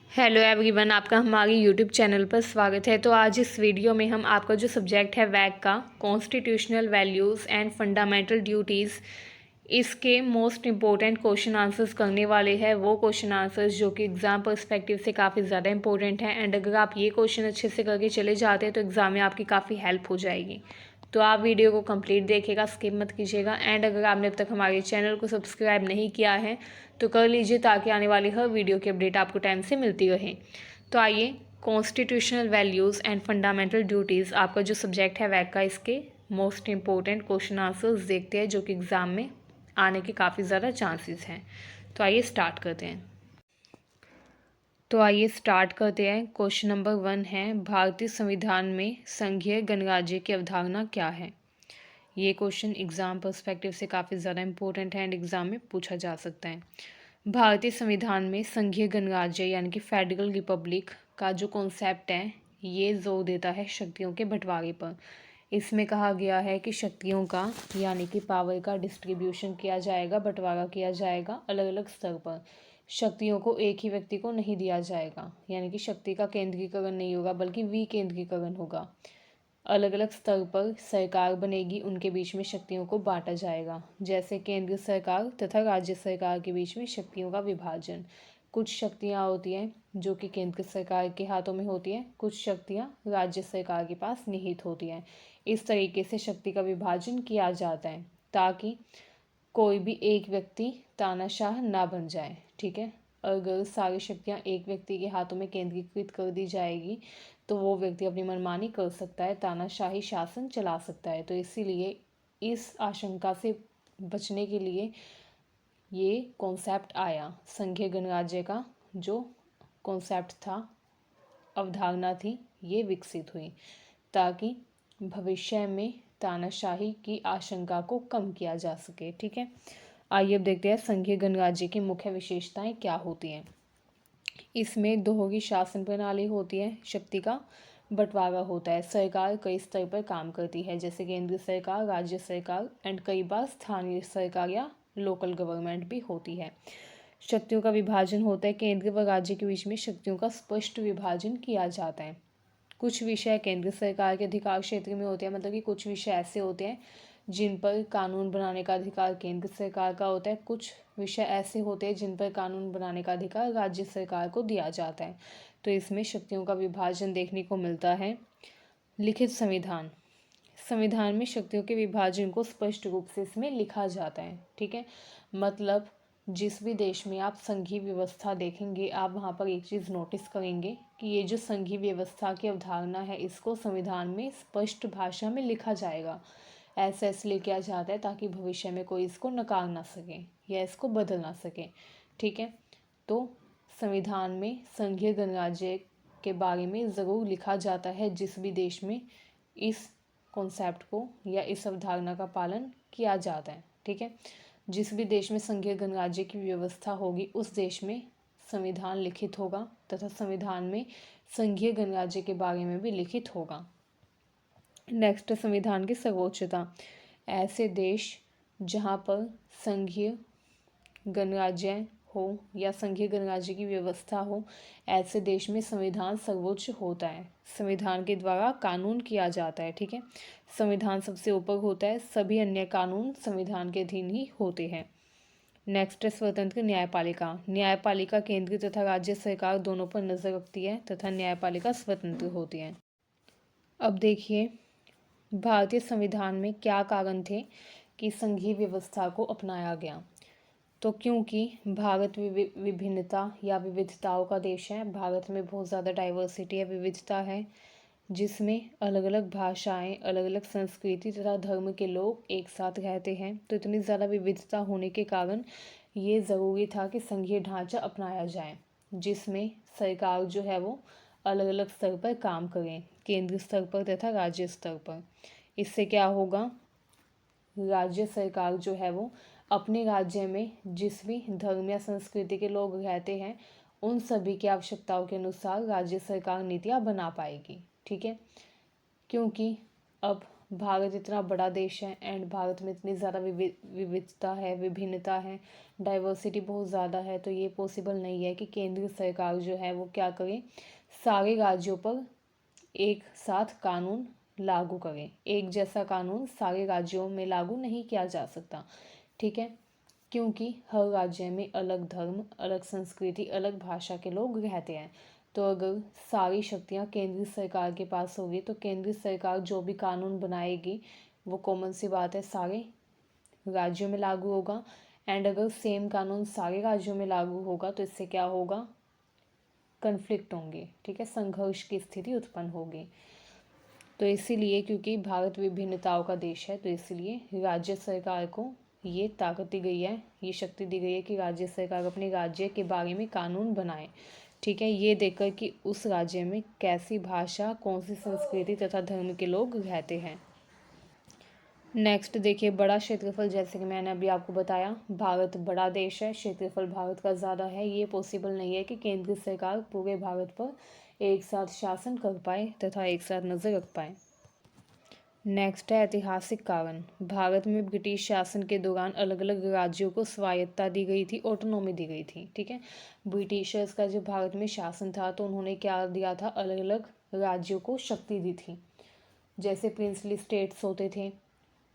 Hello everyone, आपका हमारी YouTube channel पर स्वागत है। तो आज इस वीडियो में हम आपका जो सब्जेक्ट है वैक का constitutional values and fundamental duties, इसके मोस्ट इम्पोर्टेंट क्वेश्चन आंसर्स करने वाले हैं। वो क्वेश्चन आंसर्स जो कि एग्ज़ाम पर्सपेक्टिव से काफ़ी ज़्यादा इंपॉर्टेंट हैं एंड अगर आप ये क्वेश्चन अच्छे से करके चले जाते हैं तो एग्ज़ाम में आपकी काफ़ी हेल्प हो जाएगी। तो आप वीडियो को कंप्लीट देखिएगा, स्किप मत कीजिएगा। एंड अगर आपने अब तक हमारे चैनल को सब्सक्राइब नहीं किया है तो कर लीजिए ताकि आने वाली हर वीडियो की अपडेट आपको टाइम से मिलती रहे। तो आइए, constitutional values and fundamental duties आपका जो सब्जेक्ट है वैक का, इसके मोस्ट इंपॉर्टेंट क्वेश्चन आंसर्स देखते हैं जो कि एग्ज़ाम में आने के काफ़ी ज़्यादा चांसेस हैं। तो आइए स्टार्ट करते हैं। क्वेश्चन नंबर 1 है, भारतीय संविधान में संघीय गणराज्य की अवधारणा क्या है। ये क्वेश्चन एग्ज़ाम पर्सपेक्टिव से काफ़ी ज़्यादा इंपॉर्टेंट है एंड एग्ज़ाम में पूछा जा सकता है। भारतीय संविधान में संघीय गणराज्य यानी कि फेडरल रिपब्लिक का जो कॉन्सेप्ट है ये जोर देता है शक्तियों के बंटवारे पर। इसमें कहा गया है कि शक्तियों का यानी कि पावर का डिस्ट्रीब्यूशन किया जाएगा, बंटवारा किया जाएगा अलग अलग स्तर पर। शक्तियों को एक ही व्यक्ति को नहीं दिया जाएगा, यानी कि शक्ति का केंद्रीकरण नहीं होगा बल्कि विकेंद्रीकरण होगा। अलग अलग स्तर पर सरकार बनेगी, उनके बीच में शक्तियों को बांटा जाएगा। जैसे केंद्र सरकार तथा राज्य सरकार के बीच में शक्तियों का विभाजन। कुछ शक्तियाँ होती हैं जो कि केंद्र सरकार के हाथों में होती हैं, कुछ शक्तियाँ राज्य सरकार के पास निहित होती हैं। इस तरीके से शक्ति का विभाजन किया जाता है ताकि कोई भी एक व्यक्ति तानाशाह ना बन जाए। ठीक है, अगर सारी शक्तियाँ एक व्यक्ति के हाथों में केंद्रीकृत कर दी जाएगी तो वो व्यक्ति अपनी मनमानी कर सकता है, तानाशाही शासन चला सकता है। तो इसीलिए इस आशंका से बचने के लिए ये कॉन्सेप्ट आया। संघीय गणराज्य का जो कॉन्सेप्ट था, अवधारणा थी, ये विकसित हुई ताकि भविष्य में तानाशाही की आशंका को कम किया जा सके। ठीक है, आइए अब देखते हैं संघीय गणराज्य की मुख्य विशेषताएं क्या होती हैं। इसमें दोहरी शासन प्रणाली होती है, शक्ति का बंटवारा होता है, सरकार कई स्तर पर काम करती है जैसे केंद्र सरकार, राज्य सरकार एंड कई बार स्थानीय सरकार या लोकल गवर्नमेंट भी होती है। शक्तियों का विभाजन होता है, केंद्र व राज्य के बीच में शक्तियों का स्पष्ट विभाजन किया जाता है। कुछ विषय केंद्र सरकार के अधिकार क्षेत्र में होते हैं, मतलब कि कुछ विषय ऐसे होते हैं जिन पर कानून बनाने का अधिकार केंद्र सरकार का होता है, कुछ विषय ऐसे होते हैं जिन पर कानून बनाने का अधिकार राज्य सरकार को दिया जाता है। तो इसमें शक्तियों का विभाजन देखने को मिलता है। लिखित संविधान, संविधान में शक्तियों के विभाजन को स्पष्ट रूप से इसमें लिखा जाता है। ठीक है, मतलब जिस भी देश में आप संघीय व्यवस्था देखेंगे, आप वहाँ पर एक चीज़ नोटिस करेंगे कि ये जो संघीय व्यवस्था की अवधारणा है इसको संविधान में स्पष्ट भाषा में लिखा जाएगा। ऐसा इसलिए किया जाता है ताकि भविष्य में कोई इसको नकार ना सके या इसको बदल ना सके। ठीक है, तो संविधान में संघीय गणराज्य के बारे में ज़रूर लिखा जाता है जिस भी देश में इस कॉन्सेप्ट को या इस अवधारणा का पालन किया जाता है। ठीक है, जिस भी देश में संघीय गणराज्य की व्यवस्था होगी उस देश में संविधान लिखित होगा तथा संविधान में संघीय गणराज्य के बारे में भी लिखित होगा। नेक्स्ट, संविधान की सर्वोच्चता। ऐसे देश जहाँ पर संघीय गणराज्य हो या संघीय गणराज्य की व्यवस्था हो, ऐसे देश में संविधान सर्वोच्च होता है, संविधान के द्वारा कानून किया जाता है। ठीक है, संविधान सबसे ऊपर होता है, सभी अन्य कानून संविधान के अधीन ही होते हैं। नेक्स्ट है स्वतंत्र न्यायपालिका। न्यायपालिका केंद्र तथा राज्य सरकार दोनों पर नज़र रखती है तथा न्यायपालिका स्वतंत्र होती है। अब देखिए, भारतीय संविधान में क्या कारण थे कि संघीय व्यवस्था को अपनाया गया। तो क्योंकि भारत विभिन्नता या विविधताओं का देश है, भारत में बहुत ज़्यादा डाइवर्सिटी है, विविधता है, जिसमें अलग अलग भाषाएं, अलग अलग संस्कृति तथा धर्म के लोग एक साथ रहते हैं। तो इतनी ज़्यादा विविधता होने के कारण ये ज़रूरी था कि संघीय ढांचा अपनाया जाए जिसमें सरकार जो है वो अलग अलग स्तर पर काम करें, केंद्र स्तर पर तथा राज्य स्तर पर। इससे क्या होगा, राज्य सरकार जो है वो अपने राज्य में जिस भी धर्म या संस्कृति के लोग रहते हैं उन सभी की आवश्यकताओं के अनुसार राज्य सरकार नीतियाँ बना पाएगी। ठीक है, क्योंकि अब भारत इतना बड़ा देश है एंड भारत में इतनी ज़्यादा विविधता है, विभिन्नता है, डाइवर्सिटी बहुत ज़्यादा है, तो ये पॉसिबल नहीं है कि केंद्रीय सरकार जो है वो क्या करे, सारे राज्यों पर एक साथ कानून लागू करें। एक जैसा कानून सारे राज्यों में लागू नहीं किया जा सकता, ठीक है, क्योंकि हर राज्य में अलग धर्म, अलग संस्कृति, अलग भाषा के लोग रहते हैं। तो अगर सारी शक्तियाँ केंद्रीय सरकार के पास होगी तो केंद्रीय सरकार जो भी कानून बनाएगी वो कॉमन सी बात है सारे राज्यों में लागू होगा। एंड अगर सेम कानून सारे राज्यों में लागू होगा तो इससे क्या होगा, कन्फ्लिक्ट होंगे, ठीक है, संघर्ष की स्थिति उत्पन्न होगी। तो इसीलिए क्योंकि भारत विभिन्नताओं का देश है तो इसलिए राज्य सरकार को ये ताकत दी गई है, ये शक्ति दी गई है कि राज्य सरकार अपने राज्य के बारे में कानून बनाए, ठीक है, ये देखकर कि उस राज्य में कैसी भाषा, कौन सी संस्कृति तथा धर्म के लोग रहते हैं। नेक्स्ट देखिए, बड़ा क्षेत्रफल, जैसे कि मैंने अभी आपको बताया भारत बड़ा देश है, क्षेत्रफल भारत का ज़्यादा है, ये पॉसिबल नहीं है कि केंद्रीय सरकार पूरे भारत पर एक साथ शासन कर पाए तथा एक साथ नज़र रख पाए। नेक्स्ट है ऐतिहासिक कारण। भारत में ब्रिटिश शासन के दौरान अलग अलग राज्यों को स्वायत्तता दी गई थी, ऑटोनॉमी दी गई थी, ठीक है। ब्रिटिशर्स का जब भारत में शासन था तो उन्होंने क्या दिया था, अलग अलग राज्यों को शक्ति दी थी, जैसे प्रिंसली स्टेट्स होते थे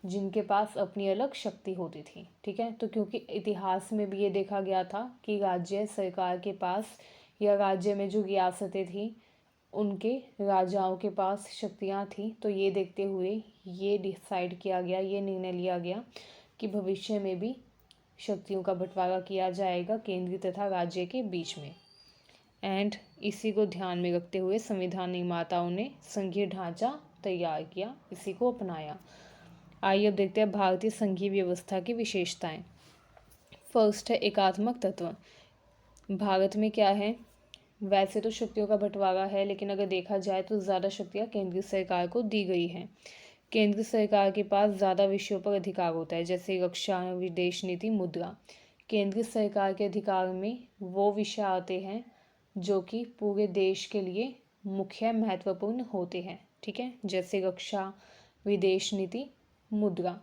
जिनके पास अपनी अलग शक्ति होती थी, ठीक है। तो क्योंकि इतिहास में भी ये देखा गया था कि राज्य सरकार के पास या राज्य में जो रियासतें थी उनके राजाओं के पास शक्तियाँ थी, तो ये देखते हुए ये डिसाइड किया गया, ये निर्णय लिया गया कि भविष्य में भी शक्तियों का बंटवारा किया जाएगा केंद्रीय तथा राज्य के बीच में। एंड इसी को ध्यान में रखते हुए संविधान निर्माताओं ने संघीय ढांचा तैयार किया, इसी को अपनाया। आइए अब देखते हैं भारतीय संघीय व्यवस्था की विशेषताएं। फर्स्ट है एकात्मक तत्व। भारत में क्या है, वैसे तो शक्तियों का बंटवारा है लेकिन अगर देखा जाए तो ज़्यादा शक्तियाँ केंद्रीय सरकार को दी गई हैं। केंद्र सरकार के पास ज़्यादा विषयों पर अधिकार होता है, जैसे रक्षा, विदेश नीति, मुद्रा। केंद्र सरकार के अधिकार में वो विषय आते हैं जो कि पूरे देश के लिए मुख्य महत्वपूर्ण होते हैं, ठीक है, जैसे रक्षा, विदेश नीति, मुद्रा,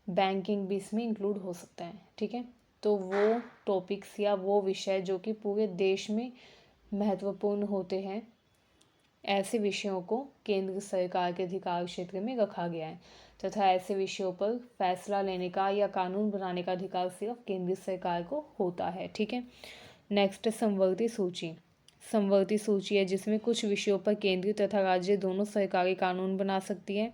बैंकिंग भी इसमें इंक्लूड हो सकता है, ठीक है। तो वो टॉपिक्स या वो विषय जो कि पूरे देश में महत्वपूर्ण होते हैं, ऐसे विषयों को केंद्र सरकार के अधिकार क्षेत्र में रखा गया है तथा ऐसे विषयों पर फैसला लेने का या कानून बनाने का अधिकार सिर्फ केंद्र सरकार को होता है, ठीक है। नेक्स्ट है समवर्ती सूची। समवर्ती सूची है जिसमें कुछ विषयों पर केंद्र तथा राज्य दोनों सरकारी कानून बना सकती है।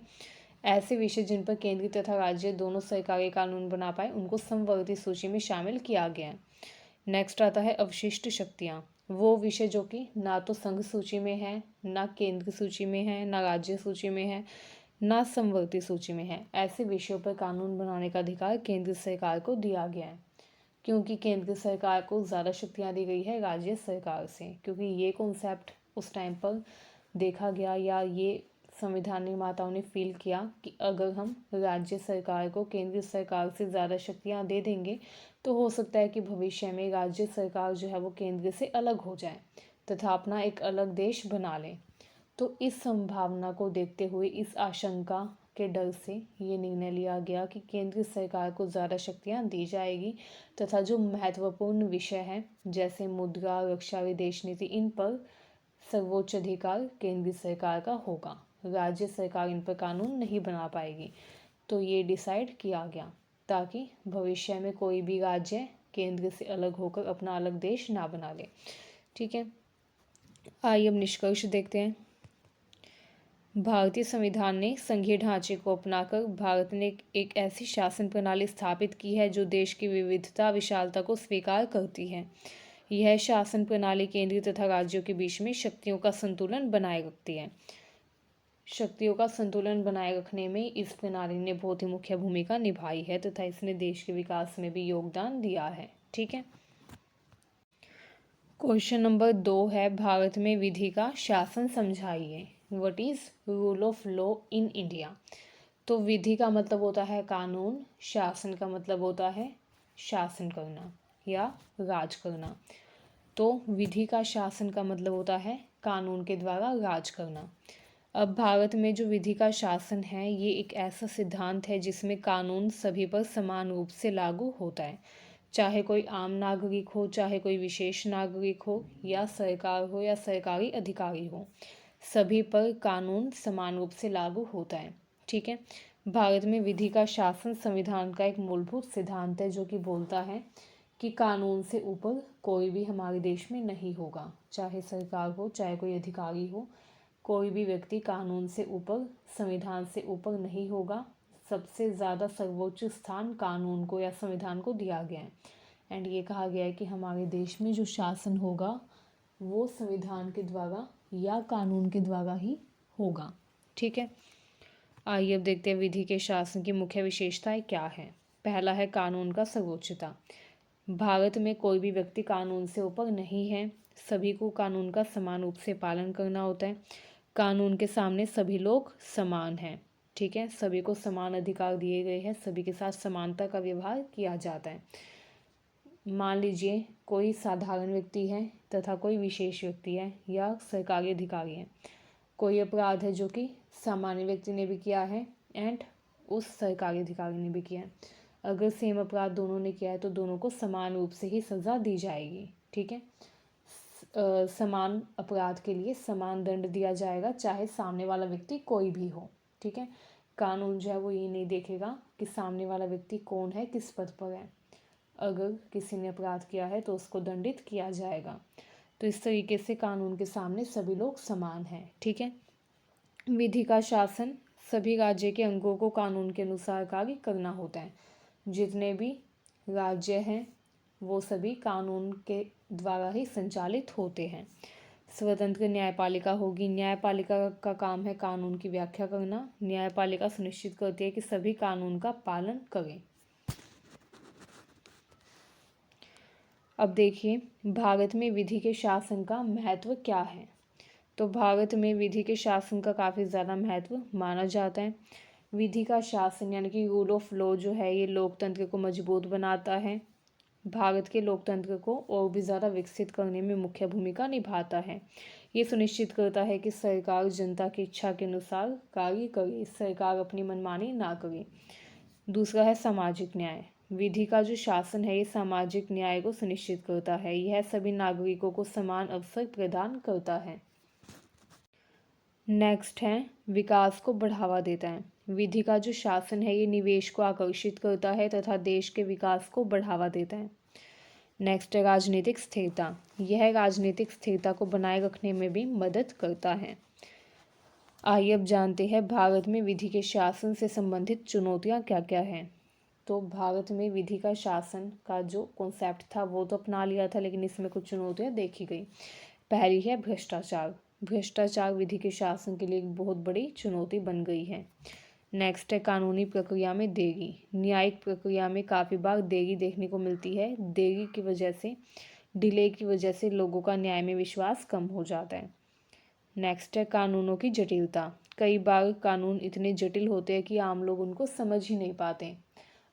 ऐसे विषय जिन पर केंद्र तथा राज्य दोनों सरकारी कानून बना पाए उनको समवर्ती सूची में शामिल किया गया है। नेक्स्ट आता है अवशिष्ट शक्तियाँ। वो विषय जो कि ना तो संघ सूची में है, ना केंद्र सूची में है, ना राज्य सूची में है, ना समवर्ती सूची में है, ऐसे विषयों पर कानून बनाने का अधिकार केंद्र सरकार को दिया गया है। क्योंकि केंद्र सरकार को ज़्यादा शक्तियाँ दी गई है राज्य सरकार से, क्योंकि ये कॉन्सेप्ट उस टाइम पर देखा गया या ये संविधान निर्माताओं ने फील किया कि अगर हम राज्य सरकार को केंद्र सरकार से ज़्यादा शक्तियाँ दे देंगे तो हो सकता है कि भविष्य में राज्य सरकार जो है वो केंद्र से अलग हो जाए तथा अपना एक अलग देश बना ले। तो इस संभावना को देखते हुए, इस आशंका के डर से ये निर्णय लिया गया कि केंद्र सरकार को ज़्यादा शक्तियाँ दी जाएगी तथा जो महत्वपूर्ण विषय हैं जैसे मुद्रा, रक्षा, विदेश नीति, इन पर सर्वोच्च अधिकार केंद्र सरकार का होगा, राज्य सरकार इन पर कानून नहीं बना पाएगी। तो ये डिसाइड किया गया ताकि भविष्य में कोई भी राज्य केंद्र से अलग होकर अपना अलग देश ना बना ले, ठीक है। आइए अब निष्कर्ष देखते हैं। भारतीय संविधान ने संघीय ढांचे को अपनाकर भारत ने एक ऐसी शासन प्रणाली स्थापित की है जो देश की विविधता, विशालता को स्वीकार करती है। यह शासन प्रणाली केंद्र तथा राज्यों के बीच में शक्तियों का संतुलन बनाए रखती है। शक्तियों का संतुलन बनाए रखने में इस प्रणाली ने बहुत ही मुख्य भूमिका निभाई है तथा इसने देश के विकास में भी योगदान दिया है, ठीक है। क्वेश्चन नंबर 2 है, भारत में विधि का शासन समझाइए। What is rule of law in India. तो विधि का मतलब होता है कानून, शासन का मतलब होता है शासन करना या राज करना। तो विधि का शासन का मतलब होता है कानून के द्वारा राज करना। अब भारत में जो विधि का शासन है ये एक ऐसा सिद्धांत है जिसमें कानून सभी पर समान रूप से लागू होता है, चाहे कोई आम नागरिक हो, चाहे कोई विशेष नागरिक हो, या सरकार हो या सरकारी अधिकारी हो, सभी पर कानून समान रूप से लागू होता है। ठीक है। भारत में विधि का शासन संविधान का एक मूलभूत सिद्धांत है जो कि बोलता है कि कानून से ऊपर कोई भी हमारे देश में नहीं होगा, चाहे सरकार हो चाहे कोई अधिकारी हो, कोई भी व्यक्ति कानून से ऊपर, संविधान से ऊपर नहीं होगा। सबसे ज़्यादा सर्वोच्च स्थान कानून को या संविधान को दिया गया है। एंड ये कहा गया है कि हमारे देश में जो शासन होगा वो संविधान के द्वारा या कानून के द्वारा ही होगा। ठीक है। आइए अब देखते हैं विधि के शासन की मुख्य विशेषताएं क्या है। पहला है कानून का सर्वोच्चता। भारत में कोई भी व्यक्ति कानून से ऊपर नहीं है, सभी को कानून का समान रूप से पालन करना होता है। कानून के सामने सभी लोग समान हैं। ठीक है। सभी को समान अधिकार दिए गए हैं, सभी के साथ समानता का व्यवहार किया जाता है। मान लीजिए कोई साधारण व्यक्ति है तथा कोई विशेष व्यक्ति है या सरकारी अधिकारी है। कोई अपराध है जो कि सामान्य व्यक्ति ने भी किया है एंड उस सरकारी अधिकारी ने भी किया है। अगर सेम अपराध दोनों ने किया है तो दोनों को समान रूप से ही सज़ा दी जाएगी। ठीक है। समान अपराध के लिए समान दंड दिया जाएगा, चाहे सामने वाला व्यक्ति कोई भी हो। ठीक है। कानून जो है वो ये नहीं देखेगा कि सामने वाला व्यक्ति कौन है, किस पद पर है। अगर किसी ने अपराध किया है तो उसको दंडित किया जाएगा। तो इस तरीके से कानून के सामने सभी लोग समान हैं। ठीक है। विधि का शासन, सभी राज्य के अंगों को कानून के अनुसार कार्य करना होता है। जितने भी राज्य हैं वो सभी कानून के द्वारा ही संचालित होते हैं। स्वतंत्र न्यायपालिका होगी। न्यायपालिका का काम है कानून की व्याख्या करना। न्यायपालिका सुनिश्चित करती है कि सभी कानून का पालन करें। अब देखिए भारत में विधि के शासन का महत्व क्या है। तो भारत में विधि के शासन का काफ़ी ज़्यादा महत्व माना जाता है। विधि का शासन यानी कि रूल ऑफ लॉ जो है ये लोकतंत्र को मजबूत बनाता है, भारत के लोकतंत्र को और भी ज़्यादा विकसित करने में मुख्य भूमिका निभाता है। ये सुनिश्चित करता है कि सरकार जनता की इच्छा के अनुसार कार्य करे, सरकार अपनी मनमानी ना करे। दूसरा है सामाजिक न्याय। विधि का जो शासन है ये सामाजिक न्याय को सुनिश्चित करता है। यह सभी नागरिकों को समान अवसर प्रदान करता है। नेक्स्ट है विकास को बढ़ावा देता है। विधि का जो शासन है ये निवेश को आकर्षित करता है तथा देश के विकास को बढ़ावा देता है। नेक्स्ट है राजनीतिक स्थिरता। यह राजनीतिक स्थिरता को बनाए रखने में भी मदद करता है। आइए अब जानते हैं भारत में विधि के शासन से संबंधित चुनौतियां क्या क्या हैं। तो भारत में विधि का शासन का जो कॉन्सेप्ट था वो तो अपना लिया था, लेकिन इसमें कुछ चुनौतियां देखी गई। पहली है भ्रष्टाचार। भ्रष्टाचार विधि के शासन के लिए एक बहुत बड़ी चुनौती बन गई है। नेक्स्ट है कानूनी प्रक्रिया में देरी। न्यायिक प्रक्रिया में काफ़ी बार देरी देखने को मिलती है। देरी की वजह से, डिले की वजह से लोगों का न्याय में विश्वास कम हो जाता है। नेक्स्ट है कानूनों की जटिलता। कई बार कानून इतने जटिल होते हैं कि आम लोग उनको समझ ही नहीं पाते।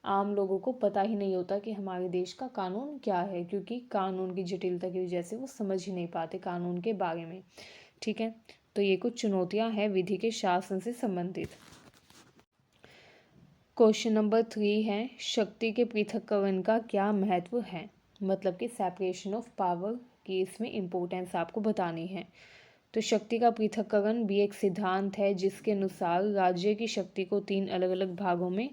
आम लोगों को पता ही नहीं होता कि हमारे देश का कानून क्या है, क्योंकि कानून की जटिलता की वजह से वो समझ ही नहीं पाते कानून के बारे में। ठीक है। तो ये कुछ चुनौतियां हैं विधि के शासन से संबंधित। क्वेश्चन नंबर 3 है शक्ति के पृथक्करण का क्या महत्व है। मतलब कि सेपरेशन ऑफ पावर की इसमें इम्पोर्टेंस आपको बतानी है। तो शक्ति का पृथक्करण भी एक सिद्धांत है जिसके अनुसार राज्य की शक्ति को 3 अलग अलग भागों में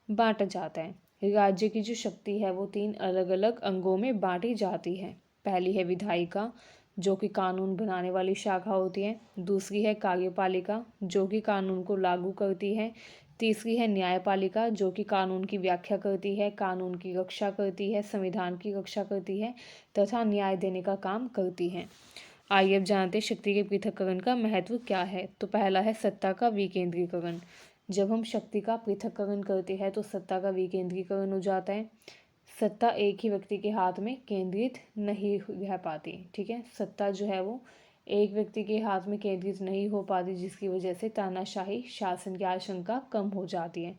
बांटा जाता है। राज्य की जो शक्ति है वो 3 अलग अलग अंगों में बांटी जाती है। पहली है विधायिका जो कि कानून बनाने वाली शाखा होती है। दूसरी है कार्यपालिका जो कि कानून को लागू करती है। तीसरी है न्यायपालिका जो कि कानून की व्याख्या करती है, कानून की रक्षा करती है, संविधान की रक्षा करती है तथा न्याय देने का काम करती है। आइए अब जानते हैं शक्ति के पृथक्करण का महत्व क्या है। तो पहला है सत्ता का विकेंद्रीकरण। जब हम शक्ति का पृथक्करण करते हैं तो सत्ता का विकेंद्रीकरण हो जाता है। सत्ता एक ही व्यक्ति के हाथ में केंद्रित नहीं रह पाती। ठीक है। सत्ता जो है वो एक व्यक्ति के हाथ में केंद्रित नहीं हो पाती, जिसकी वजह से तानाशाही शासन की आशंका कम हो जाती है।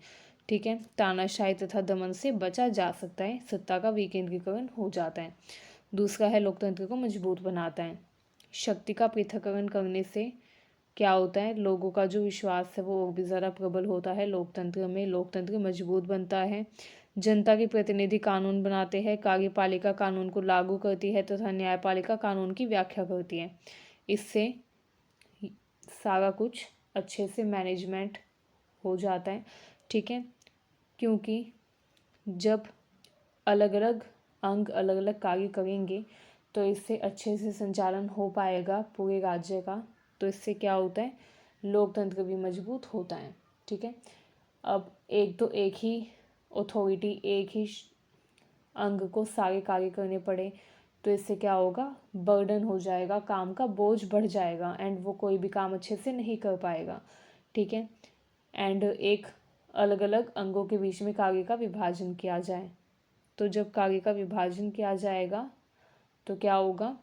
ठीक है। तानाशाही तथा दमन से बचा जा सकता है, सत्ता का विकेंद्रीकरण हो जाता है। दूसरा है लोकतंत्र को मजबूत बनाता है। शक्ति का पृथक्करण करने से क्या होता है, लोगों का जो विश्वास है वो और भी ज़्यादा प्रबल होता है लोकतंत्र में, लोकतंत्र मजबूत बनता है। जनता के प्रतिनिधि कानून बनाते हैं, कार्यपालिका कानून को लागू करती है तथा न्यायपालिका कानून की व्याख्या करती है। इससे सारा कुछ अच्छे से मैनेजमेंट हो जाता है, ठीक है। क्योंकि जब अलग अलग अंग अलग अलग कार्य करेंगे तो इससे अच्छे से संचालन हो पाएगा पूरे राज्य का। तो इससे क्या होता है, लोकतंत्र भी मजबूत होता है, ठीक है। अब एक ही अथॉरिटी, एक ही अंग को सारे कार्य करने पड़े तो इससे क्या होगा, बर्डन हो जाएगा, काम का बोझ बढ़ जाएगा एंड वो कोई भी काम अच्छे से नहीं कर पाएगा, ठीक है। एंड एक अलग अलग अंगों के बीच में कार्य का विभाजन किया जाए, तो जब कार्य का विभाजन किया जाएगा तो क्या होगा,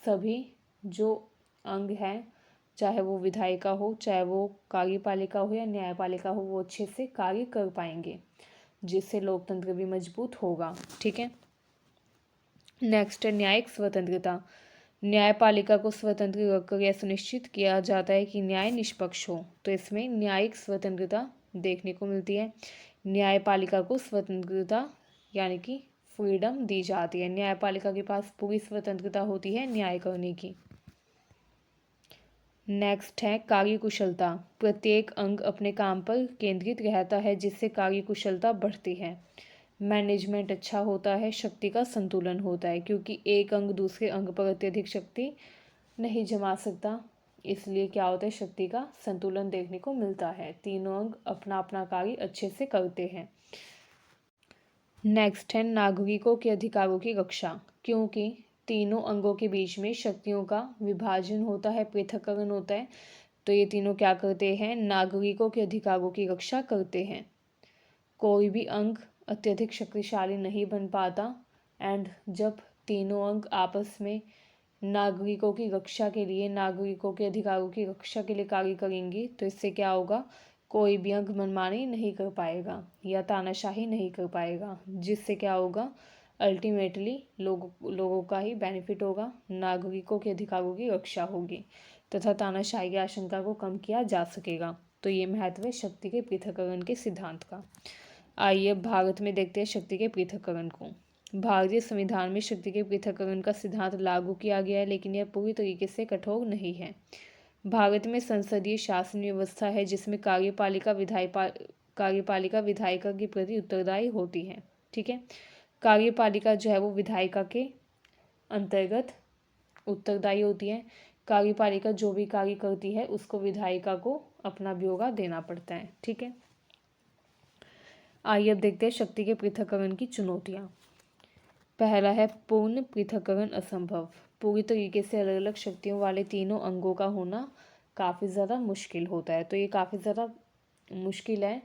सभी जो अंग हैं, चाहे वो विधायिका हो, चाहे वो कार्यपालिका हो या न्यायपालिका हो, वो अच्छे से कार्य कर पाएंगे, जिससे लोकतंत्र भी मजबूत होगा, ठीक है। नेक्स्ट है न्यायिक स्वतंत्रता। न्यायपालिका को स्वतंत्र रखकर यह सुनिश्चित किया जाता है कि न्याय निष्पक्ष हो, तो इसमें न्यायिक स्वतंत्रता देखने को मिलती है। न्यायपालिका को स्वतंत्रता यानी कि फ्रीडम दी जाती है, न्यायपालिका के पास पूरी स्वतंत्रता होती है न्याय करने की। नेक्स्ट है कार्यकुशलता। प्रत्येक अंग अपने काम पर केंद्रित रहता है जिससे कार्यकुशलता बढ़ती है, मैनेजमेंट अच्छा होता है, शक्ति का संतुलन होता है, क्योंकि एक अंग दूसरे अंग पर अत्यधिक शक्ति नहीं जमा सकता, इसलिए क्या होता है, शक्ति का संतुलन देखने को मिलता है, तीनों अंग अपना अपना कार्य अच्छे से करते हैं। नेक्स्ट है नागरिकों के अधिकारों की रक्षा। क्योंकि तीनों अंगों के बीच में शक्तियों का विभाजन होता है, पृथक्करण होता है, तो ये तीनों क्या करते हैं, नागरिकों के अधिकारों की रक्षा करते हैं। कोई भी अंग अत्यधिक शक्तिशाली नहीं बन पाता एंड जब तीनों अंग आपस में नागरिकों की रक्षा के लिए, नागरिकों के अधिकारों की रक्षा के लिए कार्य करेंगी तो इससे क्या होगा, कोई भी अंग मनमानी नहीं कर पाएगा या तानाशाही नहीं कर पाएगा, जिससे क्या होगा, अल्टीमेटली लोगों का ही बेनिफिट होगा, नागरिकों के अधिकारों की रक्षा होगी तथा तानाशाही की आशंका को कम किया जा सकेगा। तो ये महत्व है शक्ति के पृथक्करण के सिद्धांत का। आइए भारत में देखते हैं शक्ति के पृथक्करण को। भारतीय संविधान में शक्ति के पृथक्करण का सिद्धांत लागू किया गया है, लेकिन यह पूरी तरीके से कठोर नहीं है। भारत में संसदीय शासन व्यवस्था है जिसमें कार्यपालिका विधायिका के प्रति उत्तरदायी होती है, ठीक है। कार्यपालिका जो है वो विधायिका के अंतर्गत उत्तरदायी होती है, कार्यपालिका जो भी कार्य करती है उसको विधायिका को अपना ब्यौरा देना पड़ता है, ठीक है। आइए अब देखते हैं शक्ति के पृथक्करण की चुनौतियाँ। पहला है पूर्ण पृथक्करण असंभव। पूरी तरीके से अलग अलग शक्तियों वाले तीनों अंगों का होना काफ़ी ज़्यादा मुश्किल होता है, तो ये काफ़ी ज़्यादा मुश्किल है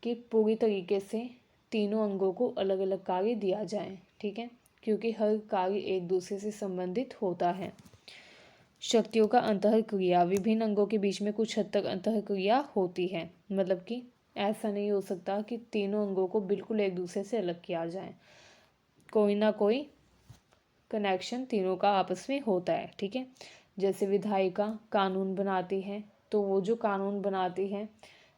कि पूरी तरीके से तीनों अंगों को अलग अलग कार्य दिया जाए, ठीक है, क्योंकि हर कार्य एक दूसरे से संबंधित होता है। शक्तियों का अंतःक्रिया। विभिन्न अंगों के बीच में कुछ हद तक अंतःक्रिया होती है, मतलब कि ऐसा नहीं हो सकता कि तीनों अंगों को बिल्कुल एक दूसरे से अलग किया जाए, कोई ना कोई कनेक्शन तीनों का आपस में होता है, ठीक है। जैसे विधायिका कानून बनाती है तो वो जो कानून बनाती है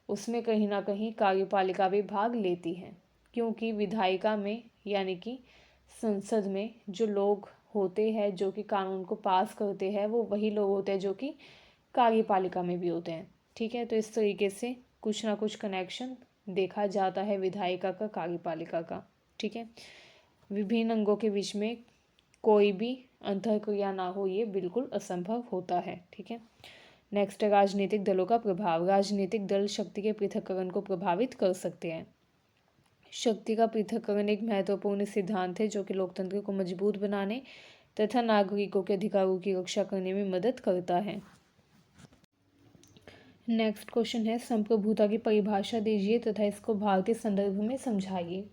उसमें कहीं ना कहीं कार्यपालिका भी भाग लेती है, क्योंकि विधायिका में यानी कि संसद में जो लोग होते हैं जो कि कानून को पास करते हैं वो वही लोग होते हैं जो कि कार्यपालिका में भी होते हैं, ठीक है। तो इस तरीके से कुछ ना कुछ कनेक्शन देखा जाता है विधायिका का कार्यपालिका का, ठीक है। विभिन्न अंगों के बीच में कोई भी अंतःक्रिया ना हो ये बिल्कुल असंभव होता है, ठीक है। नेक्स्ट है राजनीतिक दलों का प्रभाव। राजनीतिक दल शक्ति के पृथक्करण को प्रभावित कर सकते हैं। शक्ति का पृथक्करण एक महत्वपूर्ण सिद्धांत है जो कि लोकतंत्र को मजबूत बनाने तथा नागरिकों के अधिकारों की रक्षा करने में मदद करता है। नेक्स्ट क्वेश्चन है संप्रभुता की परिभाषा दीजिए तथा इसको भारतीय संदर्भ में समझाइए।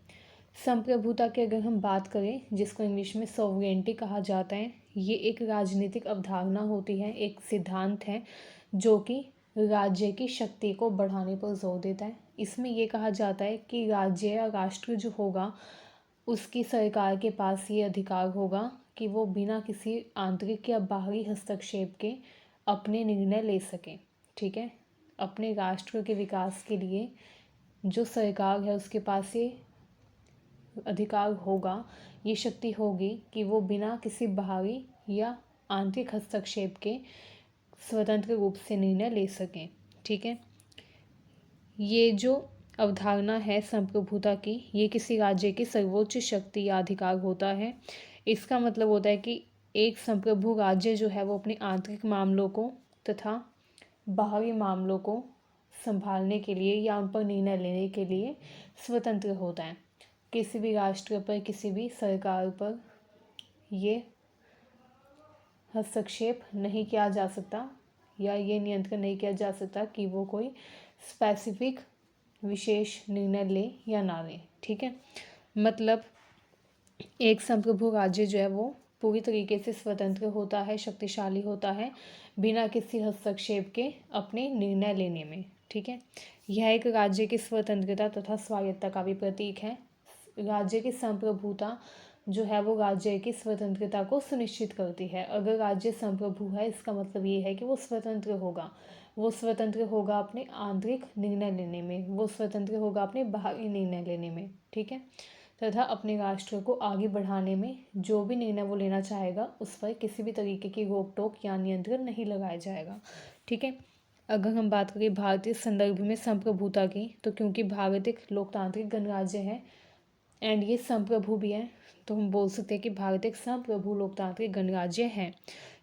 संप्रभुता की अगर हम बात करें, जिसको इंग्लिश में सॉवरेनिटी कहा जाता है, ये एक राजनीतिक अवधारणा होती है, एक सिद्धांत है जो कि राज्य की शक्ति को बढ़ाने पर जोर देता है। इसमें ये कहा जाता है कि राज्य या राष्ट्र जो होगा उसकी सरकार के पास ये अधिकार होगा कि वो बिना किसी आंतरिक या बाहरी हस्तक्षेप के अपने निर्णय ले सके, ठीक है। अपने राष्ट्र के विकास के लिए जो सरकार है उसके पास ये अधिकार होगा, ये शक्ति होगी कि वो बिना किसी बाहरी या आंतरिक हस्तक्षेप के स्वतंत्र रूप से निर्णय ले सकें। ठीक है। ये जो अवधारणा है संप्रभुता की, ये किसी राज्य की सर्वोच्च शक्ति या अधिकार होता है। इसका मतलब होता है कि एक संप्रभु राज्य जो है वो अपने आंतरिक मामलों को तथा बाहरी मामलों को संभालने के लिए या उन पर निर्णय लेने के लिए स्वतंत्र होता है। किसी भी राष्ट्र पर, किसी भी सरकार पर ये हस्तक्षेप नहीं किया जा सकता या ये नियंत्रण नहीं किया जा सकता कि वो कोई स्पेसिफिक विशेष निर्णय ले या ना ले। ठीक है। मतलब एक संप्रभु राज्य जो है वो पूरी तरीके से स्वतंत्र होता है, शक्तिशाली होता है, बिना किसी हस्तक्षेप के अपने निर्णय लेने में। ठीक है। यह एक राज्य की स्वतंत्रता तथा स्वायत्तता का भी प्रतीक है। राज्य की संप्रभुता जो है वो राज्य की स्वतंत्रता को सुनिश्चित करती है। अगर राज्य संप्रभु है, इसका मतलब ये है कि वो स्वतंत्र होगा। वो स्वतंत्र होगा अपने आंतरिक निर्णय लेने में, वो स्वतंत्र होगा अपने बाहरी निर्णय लेने में। ठीक है। तथा अपने राष्ट्र को आगे बढ़ाने में जो भी निर्णय वो लेना चाहेगा उस पर किसी भी तरीके की रोक टोक या नियंत्रण नहीं लगाया जाएगा। ठीक है। अगर हम बात करें भारतीय संदर्भ में संप्रभुता की, तो क्योंकि भारत एक लोकतांत्रिक गणराज्य है एंड ये संप्रभु भी है, तो हम बोल सकते हैं कि भारत एक संप्रभु लोकतांत्रिक गणराज्य है।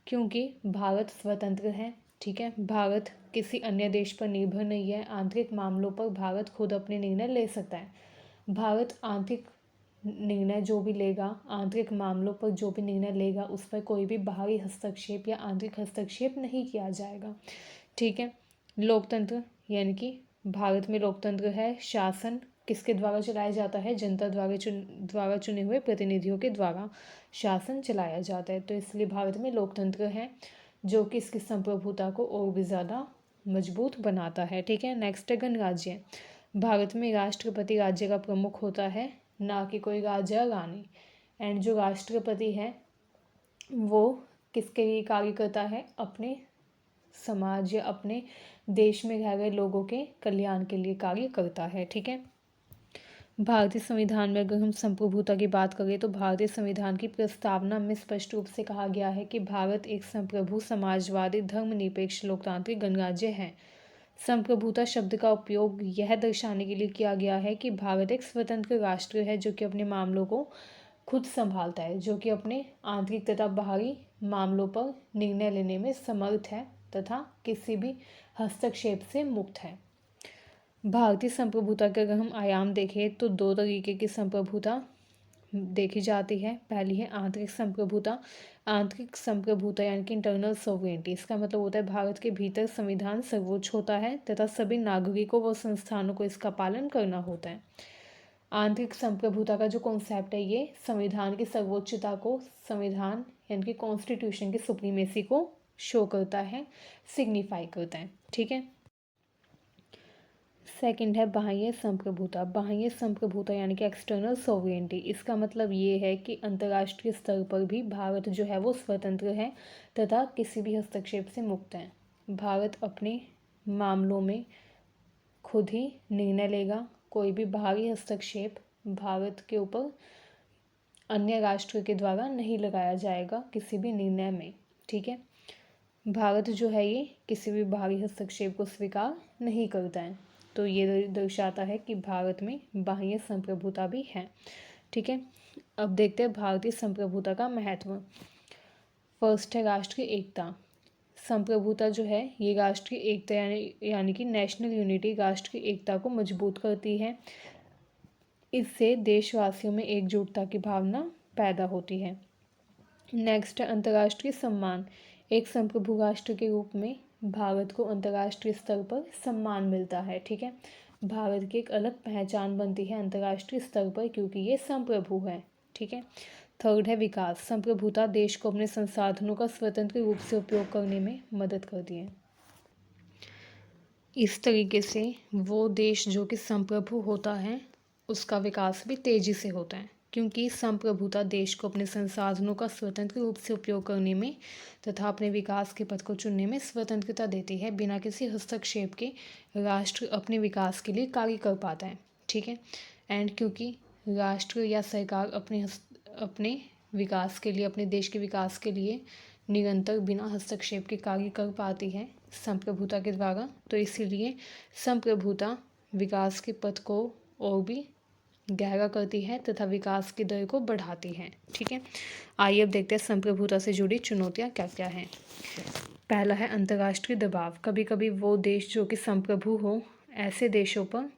क्योंकि भारत स्वतंत्र है। ठीक है। भारत किसी अन्य देश पर निर्भर नहीं है। आंतरिक मामलों पर भारत खुद अपने निर्णय ले सकता है। भारत आंतरिक निर्णय जो भी लेगा, आंतरिक मामलों पर जो भी निर्णय लेगा, उस पर कोई भी बाहरी हस्तक्षेप या आंतरिक हस्तक्षेप नहीं किया जाएगा। ठीक है। लोकतंत्र यानी कि भारत में लोकतंत्र है। शासन किसके द्वारा चलाया जाता है? जनता द्वारा चुने हुए प्रतिनिधियों के द्वारा शासन चलाया जाता है। तो इसलिए भारत में लोकतंत्र है, जो कि इसकी संप्रभुता को और भी ज़्यादा मजबूत बनाता है। ठीक है। नेक्स्ट है गणराज्य। भारत में राष्ट्रपति राज्य का प्रमुख होता है, ना कि कोई राजा रानी। एंड जो राष्ट्रपति है वो किसके लिए कार्य करता है? अपने समाज या अपने देश में रह गए लोगों के कल्याण के लिए कार्य करता है। ठीक है। भारतीय संविधान में अगर हम संप्रभुता की बात करें तो भारतीय संविधान की प्रस्तावना में स्पष्ट रूप से कहा गया है कि भारत एक संप्रभु समाजवादी धर्मनिरपेक्ष लोकतांत्रिक गणराज्य है। संप्रभुता शब्द का उपयोग यह दर्शाने के लिए किया गया है कि भारत एक स्वतंत्र राष्ट्र है जो कि अपने मामलों को खुद संभालता है, जो कि अपने आंतरिक तथा बाहरी मामलों पर निर्णय लेने में समर्थ है तथा किसी भी हस्तक्षेप से मुक्त है। भारतीय संप्रभुता के अगर हम आयाम देखें तो दो तरीके की संप्रभुता देखी जाती है। पहली है आंतरिक संप्रभुता। आंतरिक संप्रभुता यानी कि इंटरनल सोवरेनिटी, इसका मतलब होता है भारत के भीतर संविधान सर्वोच्च होता है तथा सभी नागरिकों व संस्थानों को इसका पालन करना होता है। आंतरिक संप्रभुता का जो कॉन्सेप्ट है ये संविधान की सर्वोच्चता को, संविधान यानी कि कॉन्स्टिट्यूशन की सुप्रीमेसी को शो करता है, सिग्निफाई करता है। ठीक है। सेकंड है बाह्य संप्रभुता। बाह्य संप्रभुता यानी कि एक्सटर्नल सोवरेनिटी, इसका मतलब ये है कि अंतर्राष्ट्रीय स्तर पर भी भारत जो है वो स्वतंत्र है तथा किसी भी हस्तक्षेप से मुक्त है। भारत अपने मामलों में खुद ही निर्णय लेगा। कोई भी बाहरी हस्तक्षेप भारत के ऊपर अन्य राष्ट्र के द्वारा नहीं लगाया जाएगा किसी भी निर्णय में। ठीक है। भारत जो है ये किसी भी बाहरी हस्तक्षेप को स्वीकार नहीं करता है। तो ये दर्शाता है कि भारत में बाह्य संप्रभुता भी है। ठीक है। अब देखते हैं भारतीय संप्रभुता का महत्व। फर्स्ट है राष्ट्रीय एकता। संप्रभुता जो है ये राष्ट्रीय एकता यानी कि नेशनल यूनिटी, राष्ट्रीय एकता को मजबूत करती है। इससे देशवासियों में एकजुटता की भावना पैदा होती है। नेक्स्ट है अंतर्राष्ट्रीय सम्मान। एक संप्रभु राष्ट्र के रूप में भारत को अंतर्राष्ट्रीय स्तर पर सम्मान मिलता है। ठीक है। भारत की एक अलग पहचान बनती है अंतर्राष्ट्रीय स्तर पर क्योंकि ये संप्रभु है। ठीक है। थर्ड है विकास। संप्रभुता देश को अपने संसाधनों का स्वतंत्र रूप से उपयोग करने में मदद करती है। इस तरीके से वो देश जो कि संप्रभु होता है उसका विकास भी तेजी से होता है। क्योंकि संप्रभुता देश को अपने संसाधनों का स्वतंत्र रूप से उपयोग करने में तथा अपने विकास के पथ को चुनने में स्वतंत्रता देती है। बिना किसी हस्तक्षेप के राष्ट्र अपने विकास के लिए कार्य कर पाता है। ठीक है। एंड क्योंकि राष्ट्र या सरकार अपने विकास के लिए, अपने देश के विकास के लिए निरंतर बिना हस्तक्षेप के कार्य कर पाती है संप्रभुता के द्वारा, तो इसीलिए संप्रभुता विकास के पथ को और भी गहरा करती है तथा विकास की दर को बढ़ाती है। ठीक है। आइए अब देखते हैं संप्रभुता से जुड़ी चुनौतियाँ क्या क्या हैं। पहला है अंतर्राष्ट्रीय दबाव। कभी कभी वो देश जो कि संप्रभु हो, ऐसे देशों पर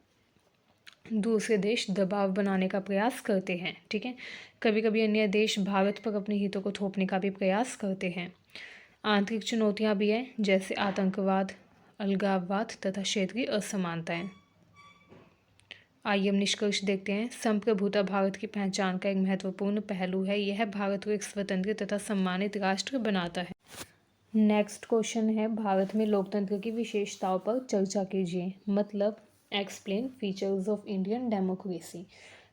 दूसरे देश दबाव बनाने का प्रयास करते हैं। ठीक है। कभी कभी अन्य देश भारत पर अपने हितों को थोपने का भी प्रयास करते हैं। आंतरिक चुनौतियाँ भी हैं, जैसे आतंकवाद, अलगाववाद तथा क्षेत्रीय असमानताएं। आइए हम निष्कर्ष देखते हैं। संप्रभुता भारत की पहचान का एक महत्वपूर्ण पहलू है। यह भारत को एक स्वतंत्र तथा सम्मानित राष्ट्र बनाता है। नेक्स्ट क्वेश्चन है, भारत में लोकतंत्र की विशेषताओं पर चर्चा कीजिए। मतलब explain features of Indian democracy.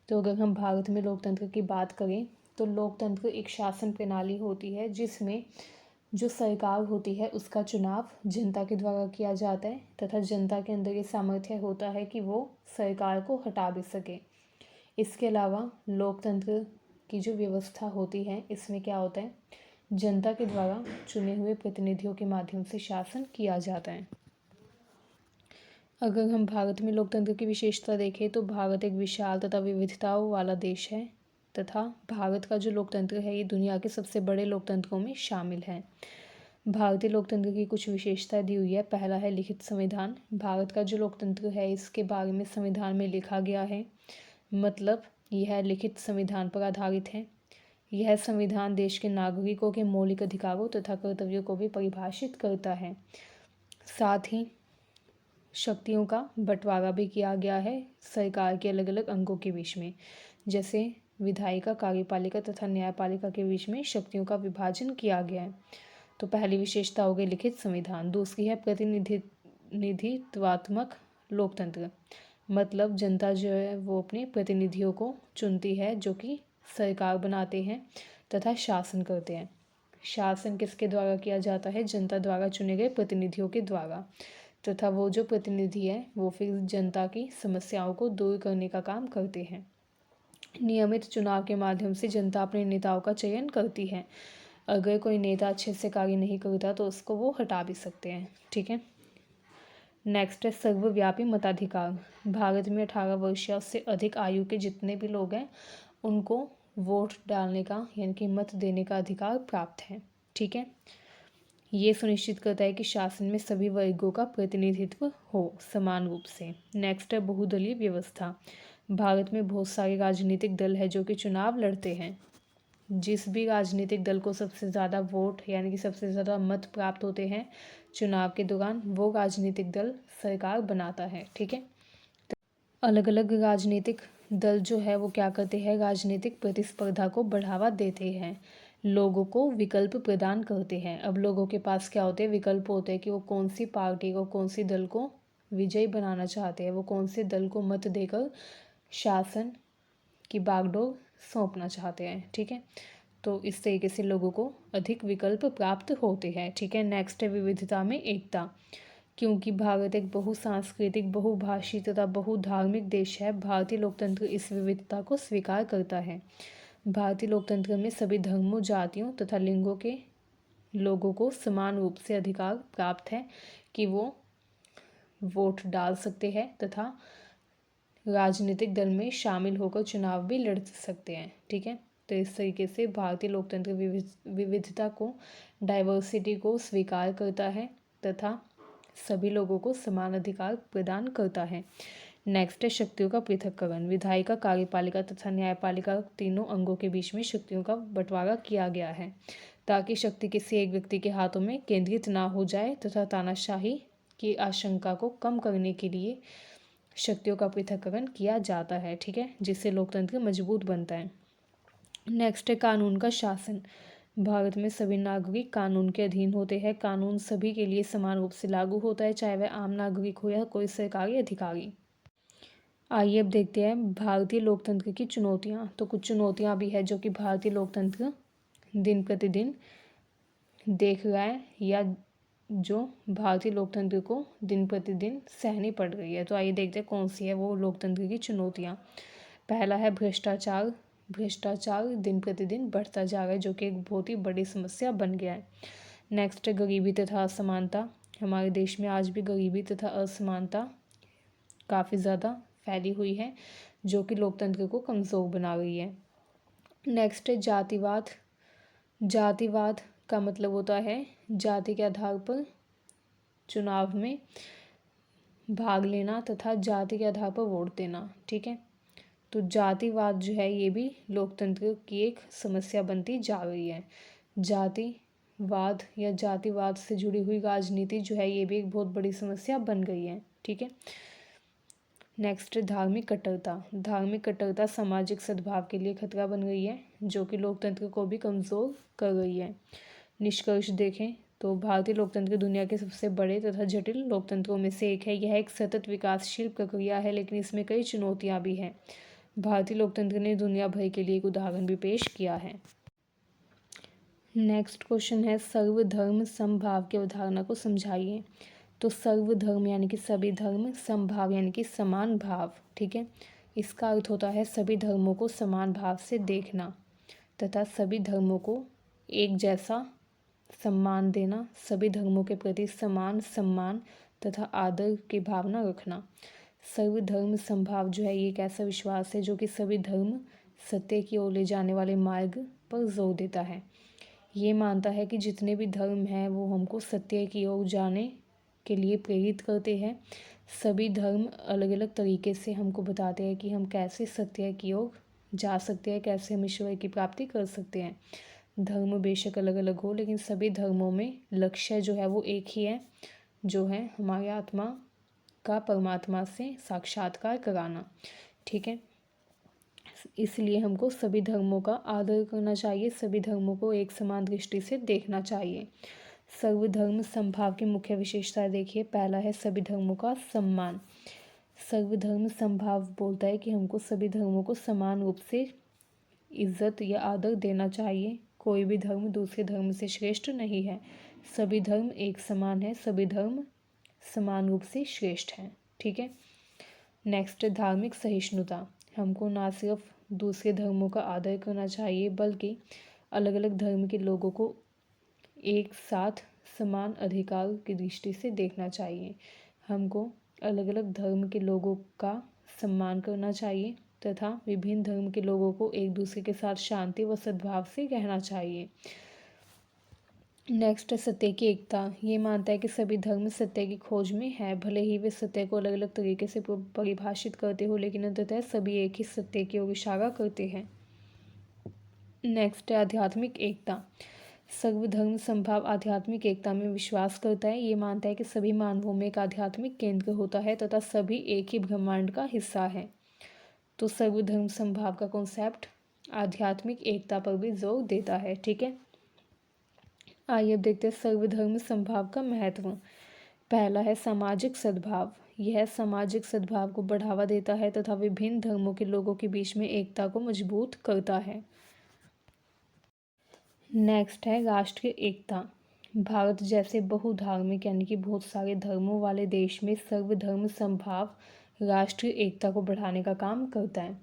तो अगर हम भारत में लोकतंत्र की बात करें तो लोकतंत्र एक शासन प्रणाली होती है जिसमें जो सरकार होती है उसका चुनाव जनता के द्वारा किया जाता है तथा जनता के अंदर ये सामर्थ्य होता है कि वो सरकार को हटा भी सके। इसके अलावा लोकतंत्र की जो व्यवस्था होती है इसमें क्या होता है, जनता के द्वारा चुने हुए प्रतिनिधियों के माध्यम से शासन किया जाता है। अगर हम भारत में लोकतंत्र की विशेषता देखें तो भारत एक विशाल तथा विविधताओं वाला देश है तथा भारत का जो लोकतंत्र है ये दुनिया के सबसे बड़े लोकतंत्रों में शामिल है। भारतीय लोकतंत्र की कुछ विशेषताएं दी हुई है। पहला है लिखित संविधान। भारत का जो लोकतंत्र है इसके बारे में संविधान में लिखा गया है, मतलब यह लिखित संविधान पर आधारित है। यह संविधान देश के नागरिकों के मौलिक अधिकारों तथा कर्तव्यों को भी परिभाषित करता है। साथ ही शक्तियों का बंटवारा भी किया गया है सरकार के अलग अलग अंगों के बीच में, जैसे विधायिका, कार्यपालिका तथा न्यायपालिका के बीच में शक्तियों का विभाजन किया गया है। तो पहली विशेषता हो गई लिखित संविधान। दूसरी है प्रतिनिधित्वात्मक लोकतंत्र। मतलब जनता जो है वो अपने प्रतिनिधियों को चुनती है जो कि सरकार बनाते हैं तथा शासन करते हैं। शासन किसके द्वारा किया जाता है, जनता द्वारा चुने गए प्रतिनिधियों के द्वारा, तथा वो जो प्रतिनिधि है वो फिर जनता की समस्याओं को दूर करने का काम करते हैं। नियमित चुनाव के माध्यम से जनता अपने नेताओं का चयन करती है। अगर कोई नेता अच्छे से कार्य नहीं करता तो उसको वो हटा भी सकते हैं। ठीक है। नेक्स्ट है सर्वव्यापी मताधिकार। भारत में 18 वर्ष या उससे अधिक आयु के जितने भी लोग हैं उनको वोट डालने का यानी कि मत देने का अधिकार प्राप्त है। ठीक है। ये सुनिश्चित करता है कि शासन में सभी वर्गों का प्रतिनिधित्व हो समान रूप से। नेक्स्ट है बहुदलीय व्यवस्था। भारत में बहुत सारे राजनीतिक दल है जो कि चुनाव लड़ते हैं। जिस भी राजनीतिक दल को सबसे ज़्यादा वोट यानी कि सबसे ज़्यादा मत प्राप्त होते हैं चुनाव के दौरान, वो राजनीतिक दल सरकार बनाता है। ठीक है। अलग अलग राजनीतिक दल जो है वो क्या करते हैं, राजनीतिक प्रतिस्पर्धा को बढ़ावा देते हैं, लोगों को विकल्प प्रदान करते हैं। अब लोगों के पास क्या होते हैं, विकल्प होते हैं कि वो कौन सी पार्टी को, कौन सी दल को विजयी बनाना चाहते हैं, वो कौन से दल को मत देकर शासन की बागडोर सौंपना चाहते हैं। ठीक है। तो इस तरीके से लोगों को अधिक विकल्प प्राप्त होते हैं। ठीक है। नेक्स्ट है विविधता में एकता। क्योंकि भारत एक बहुसांस्कृतिक, बहुभाषी तथा बहुधार्मिक देश है, भारतीय लोकतंत्र इस विविधता को स्वीकार करता है। भारतीय लोकतंत्र में सभी धर्मों, जातियों तथा लिंगों के लोगों को समान रूप से अधिकार प्राप्त है कि वो वोट डाल सकते हैं तथा राजनीतिक दल में शामिल होकर चुनाव भी लड़ सकते हैं। ठीक है। तो इस तरीके से भारतीय लोकतंत्र विविधता को, डाइवर्सिटी को स्वीकार करता है तथा सभी लोगों को समान अधिकार प्रदान करता है। नेक्स्ट है शक्तियों का पृथक्करण। विधायिका, कार्यपालिका तथा न्यायपालिका तीनों अंगों के बीच में शक्तियों का बंटवारा किया गया है ताकि शक्ति किसी एक व्यक्ति के हाथों में केंद्रित ना हो जाए तथा तानाशाही की आशंका को कम करने के लिए शक्तियों का पृथक्करण किया जाता है। ठीक है। जिससे लोकतंत्र मजबूत बनता है। नेक्स्ट है कानून का शासन। भारत में सभी नागरिक कानून के अधीन होते हैं। कानून सभी के लिए समान रूप से लागू होता है, चाहे वह आम नागरिक हो या कोई सरकारी अधिकारी। आइए अब देखते हैं भारतीय लोकतंत्र की चुनौतियाँ। तो कुछ चुनौतियाँ भी है जो कि भारतीय लोकतंत्र दिन प्रतिदिन देख रहा है या जो भारतीय लोकतंत्र को दिन प्रतिदिन सहनी पड़ रही है। तो आइए देखते हैं कौन सी है वो लोकतंत्र की चुनौतियाँ। पहला है भ्रष्टाचार। भ्रष्टाचार दिन प्रतिदिन बढ़ता जा रहा है जो कि एक बहुत ही बड़ी समस्या बन गया है। नेक्स्ट है गरीबी तथा असमानता। हमारे देश में आज भी गरीबी तथा असमानता काफ़ी ज़्यादा फैली हुई है जो कि लोकतंत्र को कमज़ोर बना रही है। नेक्स्ट है जातिवाद। जातिवाद का मतलब होता है जाति के आधार पर चुनाव में भाग लेना तथा जाति के आधार पर वोट देना। ठीक है, तो जातिवाद जो है ये भी लोकतंत्र की एक समस्या बनती जा रही है। जातिवाद या जातिवाद से जुड़ी हुई राजनीति जो है ये भी एक बहुत बड़ी समस्या बन गई है। ठीक है, नेक्स्ट धार्मिक कट्टरता। धार्मिक कट्टरता सामाजिक सद्भाव के लिए खतरा बन गई है जो कि लोकतंत्र को भी कमज़ोर कर रही है। निष्कर्ष देखें तो भारतीय लोकतंत्र दुनिया के सबसे बड़े तथा जटिल लोकतंत्रों में से एक है। यह एक सतत विकासशील प्रक्रिया है लेकिन इसमें कई चुनौतियां भी हैं। भारतीय लोकतंत्र ने दुनिया भर के लिए एक उदाहरण भी पेश किया है। नेक्स्ट क्वेश्चन है सर्वधर्म समभाव की अवधारणा को समझाइए। तो सर्वधर्म यानी कि सभी धर्म, समभाव यानी कि समान भाव। ठीक है, इसका अर्थ होता है सभी धर्मों को समान भाव से देखना तथा सभी धर्मों को एक जैसा सम्मान देना, सभी धर्मों के प्रति समान सम्मान तथा आदर की भावना रखना। सर्वधर्म समभाव जो है ये एक ऐसा विश्वास है जो कि सभी धर्म सत्य की ओर ले जाने वाले मार्ग पर जोर देता है। ये मानता है कि जितने भी धर्म हैं वो हमको सत्य की ओर जाने के लिए प्रेरित करते हैं। सभी धर्म अलग अलग तरीके से हमको बताते हैं कि हम कैसे सत्य की ओर जा सकते हैं, कैसे हम ईश्वर की प्राप्ति कर सकते हैं। धर्म बेशक अलग अलग हो लेकिन सभी धर्मों में लक्ष्य जो है वो एक ही है, जो है हमारी आत्मा का परमात्मा से साक्षात्कार कराना। ठीक है, इसलिए हमको सभी धर्मों का आदर करना चाहिए, सभी धर्मों को एक समान दृष्टि से देखना चाहिए। सर्वधर्म समभाव की मुख्य विशेषताएं देखिए। पहला है सभी धर्मों का सम्मान। सर्वधर्म समभाव बोलता है कि हमको सभी धर्मों को समान रूप से इज्जत या आदर देना चाहिए। कोई भी धर्म दूसरे धर्म से श्रेष्ठ नहीं है, सभी धर्म एक समान है, सभी धर्म समान रूप से श्रेष्ठ हैं। ठीक है, नेक्स्ट धार्मिक सहिष्णुता। हमको ना सिर्फ दूसरे धर्मों का आदर करना चाहिए बल्कि अलग अलग धर्म के लोगों को एक साथ समान अधिकार की दृष्टि से देखना चाहिए। हमको अलग अलग धर्म के लोगों का सम्मान करना चाहिए तथा विभिन्न धर्म के लोगों को एक दूसरे के साथ शांति व सद्भाव से रहना चाहिए। नेक्स्ट है सत्य की एकता। ये मानता है कि सभी धर्म सत्य की खोज में है, भले ही वे सत्य को अलग अलग तरीके से परिभाषित करते हो लेकिन अंततः सभी एक ही सत्य की ओर इशारा करते हैं। नेक्स्ट है आध्यात्मिक एकता। सर्वधर्म समभाव आध्यात्मिक एकता में विश्वास करता है। ये मानता है कि सभी मानवों में एक आध्यात्मिक केंद्र होता है तथा सभी एक ही ब्रह्मांड का हिस्सा है। तो सर्वधर्म समभाव का कॉन्सेप्ट आध्यात्मिक एकता पर भी जोर देता है। ठीक है, आइए अब देखते हैं सर्वधर्म समभाव का महत्व। पहला है सामाजिक सद्भाव। यह सामाजिक सद्भाव को बढ़ावा देता है तथा विभिन्न धर्मों के लोगों के बीच में एकता को मजबूत करता है। नेक्स्ट है राष्ट्रीय एकता। भारत जैसे बहुधार्मिक यानी कि बहुत सारे धर्मों वाले देश में सर्वधर्म समभाव राष्ट्रीय एकता को बढ़ाने का काम करता है।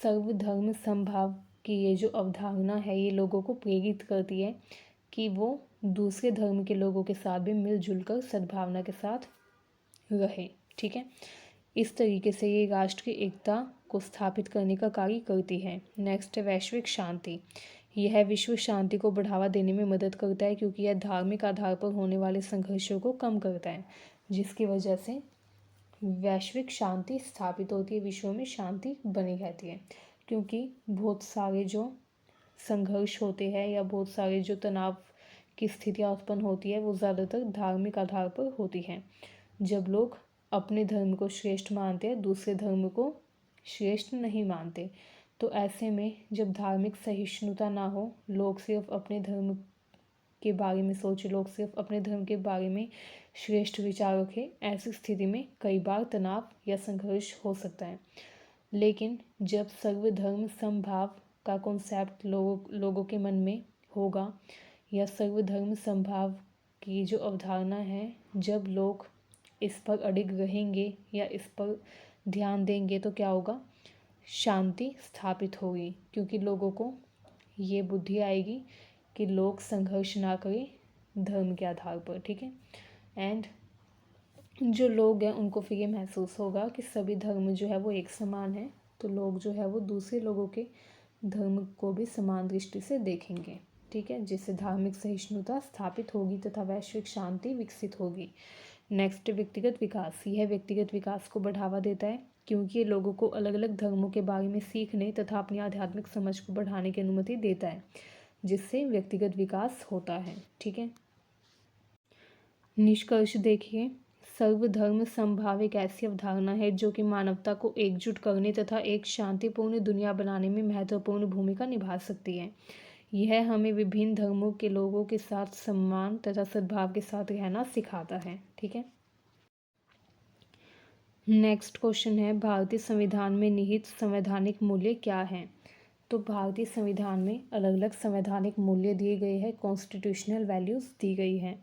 सर्वधर्म समभाव की ये जो अवधारणा है ये लोगों को प्रेरित करती है कि वो दूसरे धर्म के लोगों के साथ भी मिलजुल कर सद्भावना के साथ रहे। ठीक है, इस तरीके से ये राष्ट्रीय एकता को स्थापित करने का कार्य करती है। नेक्स्ट है वैश्विक शांति। यह विश्व शांति को बढ़ावा देने में मदद करता है क्योंकि यह धार्मिक आधार पर होने वाले संघर्षों को कम करता है जिसकी वजह से वैश्विक शांति स्थापित होती है, विश्व में शांति बनी रहती है। क्योंकि बहुत सारे जो संघर्ष होते हैं या बहुत सारे जो तनाव की स्थितियाँ उत्पन्न होती है वो ज़्यादातर धार्मिक आधार पर होती हैं। जब लोग अपने धर्म को श्रेष्ठ मानते हैं, दूसरे धर्म को श्रेष्ठ नहीं मानते, तो ऐसे में जब धार्मिक सहिष्णुता ना हो, लोग सिर्फ अपने धर्म के बारे में सोचे, लोग सिर्फ अपने धर्म के बारे में श्रेष्ठ विचार रखें, ऐसी स्थिति में कई बार तनाव या संघर्ष हो सकता है। लेकिन जब सर्वधर्म समभाव का कॉन्सेप्ट लोगों के मन में होगा, या सर्वधर्म समभाव की जो अवधारणा है, जब लोग इस पर अडिग रहेंगे या इस पर ध्यान देंगे तो क्या होगा, शांति स्थापित होगी, क्योंकि लोगों को ये बुद्धि आएगी कि लोग संघर्ष ना करें धर्म के आधार पर। ठीक है। एंड जो लोग हैं उनको फिर ये महसूस होगा कि सभी धर्म जो है वो एक समान है, तो लोग जो है वो दूसरे लोगों के धर्म को भी समान दृष्टि से देखेंगे। ठीक है, जिससे धार्मिक सहिष्णुता स्थापित होगी तथा वैश्विक शांति विकसित होगी। नेक्स्ट, व्यक्तिगत विकास। यह व्यक्तिगत विकास को बढ़ावा देता है, क्योंकि ये लोगों को अलग अलग धर्मों के बारे में सीखने तथा अपनी आध्यात्मिक समझ को बढ़ाने की अनुमति देता है, जिससे व्यक्तिगत विकास होता है। ठीक है। निष्कर्ष देखिए, सर्वधर्म समभाव एक ऐसी अवधारणा है जो कि मानवता को एकजुट करने तथा एक शांतिपूर्ण दुनिया बनाने में महत्वपूर्ण भूमिका निभा सकती है। यह हमें विभिन्न धर्मों के लोगों के साथ सम्मान तथा सद्भाव के साथ रहना सिखाता है। ठीक है। नेक्स्ट क्वेश्चन है, भारतीय संविधान में निहित संवैधानिक मूल्य क्या हैं? तो भारतीय संविधान में अलग अलग संवैधानिक मूल्य दिए गए हैं, कॉन्स्टिट्यूशनल वैल्यूज़ दी गई हैं।